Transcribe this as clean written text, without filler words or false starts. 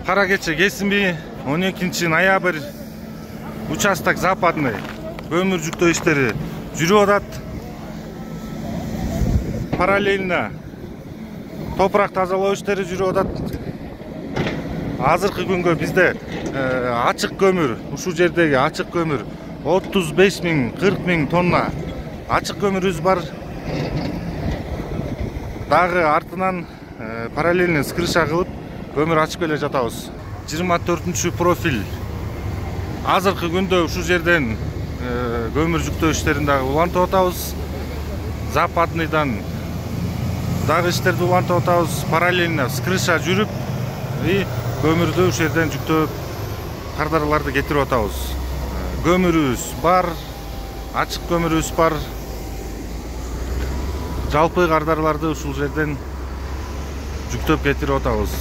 Кара кече кесинби 12-ноябрь участок западный көмүр жүктөө иштери жүрүп атат. Параллельно топурак тазалоо иштери жүрүп атат. Азыркы күнгө бизде ачык көмүр, ушул жердеги ачык көмүр 35 000 40 000 тонна ачык көмүрүбүз бар. Дагы артынан параллельно скрыша кылып көмүр ачып келе жатабыз. 24 профиль. Азыркы күндө ушул жерден көмүр жүктөө иштерин дагы улантып атабыз. Западныйдан дагы иштерди улантып атабыз. Параллельно скрыша жүрүп, көмүрдү ушул жерден жүктөө кардарларды кетирип атабыз. Көмүрүбүз бар, ачык көмүрүбүз бар. Жалпы кардарларды ушул жерден жүктөп кетирип атабыз.